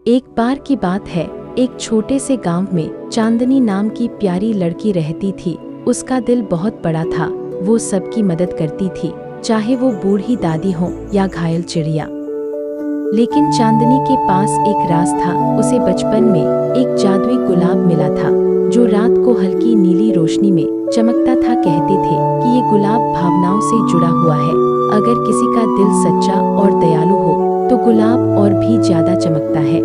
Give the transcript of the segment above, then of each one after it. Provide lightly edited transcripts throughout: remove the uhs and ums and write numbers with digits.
एक बार की बात है, एक छोटे से गांव में चांदनी नाम की प्यारी लड़की रहती थी। उसका दिल बहुत बड़ा था। वो सबकी मदद करती थी, चाहे वो बूढ़ी दादी हो या घायल चिड़िया। लेकिन चांदनी के पास एक राज था। उसे बचपन में एक जादुई गुलाब मिला था, जो रात को हल्की नीली रोशनी में चमकता था। कहते थे कि ये गुलाब भावनाओं से जुड़ा हुआ है। अगर किसी का दिल सच्चा और दयालु हो तो गुलाब और भी ज्यादा चमकता है।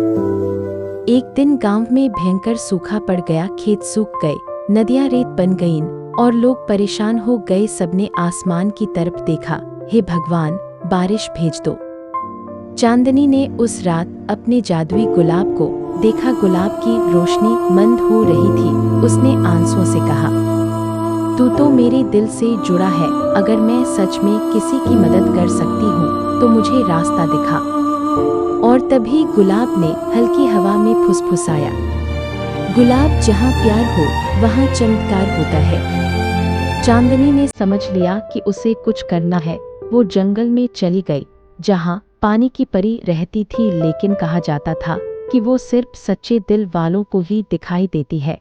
एक दिन गांव में भयंकर सूखा पड़ गया। खेत सूख गए, नदियां रेत बन गईं और लोग परेशान हो गए। सबने आसमान की तरफ देखा। हे भगवान, बारिश भेज दो। चांदनी ने उस रात अपने जादुई गुलाब को देखा। गुलाब की रोशनी मंद हो रही थी। उसने आंसुओं से कहा, तू तो मेरे दिल से जुड़ा है। अगर मैं सच में किसी की मदद कर सकती हूँ तो मुझे रास्ता दिखा। और तभी गुलाब ने हल्की हवा में फुसफुसाया, गुलाब जहाँ प्यार हो वहाँ चमत्कार होता है। चांदनी ने समझ लिया कि उसे कुछ करना है। वो जंगल में चली गई, जहाँ पानी की परी रहती थी। लेकिन कहा जाता था कि वो सिर्फ सच्चे दिल वालों को ही दिखाई देती है।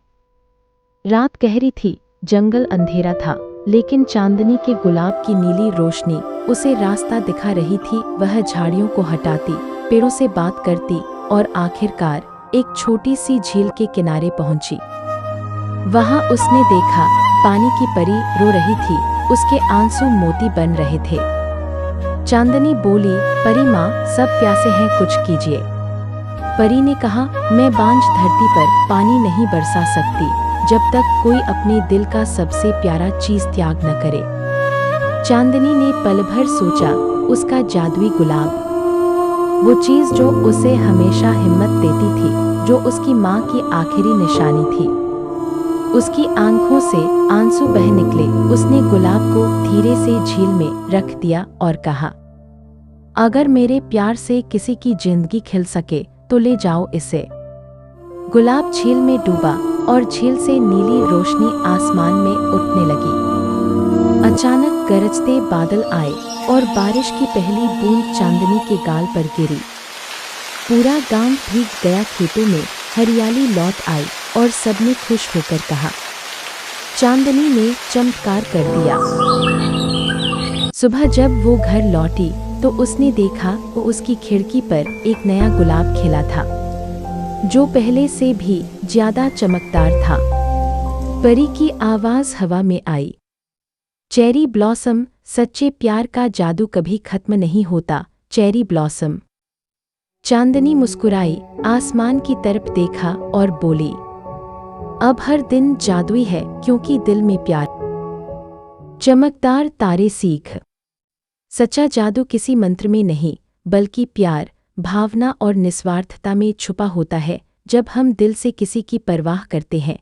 रात गहरी थी, जंगल अंधेरा था, लेकिन चांदनी के गुलाब की नीली रोशनी उसे रास्ता दिखा रही थी। वह झाड़ियों को हटाती, पेड़ों से बात करती और आखिरकार एक छोटी सी झील के किनारे पहुंची। वहां उसने देखा, पानी की परी रो रही थी। उसके आंसू मोती बन रहे थे। चांदनी बोली, परी माँ, सब प्यासे हैं, कुछ कीजिए। परी ने कहा, मैं बांझ धरती पर पानी नहीं बरसा सकती जब तक कोई अपने दिल का सबसे प्यारा चीज त्याग न करे। चांदनी ने पल भर सोचा, उसका जादुई गुलाब, वो चीज जो उसे हमेशा हिम्मत देती थी, जो उसकी माँ की आखिरी निशानी थी। उसकी आंखों से आंसू बह निकले। उसने गुलाब को धीरे से झील में रख दिया और कहा, अगर मेरे प्यार से किसी की जिंदगी खिल सके तो ले जाओ इसे। गुलाब झील में डूबा और झील से नीली रोशनी आसमान में उठने लगी। अचानक गरजते बादल आए और बारिश की पहली बूंद चांदनी के गाल पर गिरी। पूरा गांव भीग गया। खेतों में हरियाली लौट आई और सबने खुश होकर कहा, चांदनी ने चमत्कार कर दिया। सुबह जब वो घर लौटी तो उसने देखा वो उसकी खिड़की पर एक नया गुलाब खिला था, जो पहले से भी ज्यादा चमकदार था। परी की आवाज हवा में आई, चेरी ब्लॉसम, सच्चे प्यार का जादू कभी खत्म नहीं होता। Cherry blossom. चांदनी मुस्कुराई, आसमान की तरफ देखा और बोली, अब हर दिन जादुई है क्योंकि दिल में प्यार। चमकदार तारे सीख। सच्चा जादू किसी मंत्र में नहीं, बल्कि प्यार, भावना और निस्वार्थता में छुपा होता है। जब हम दिल से किसी की परवाह करते हैं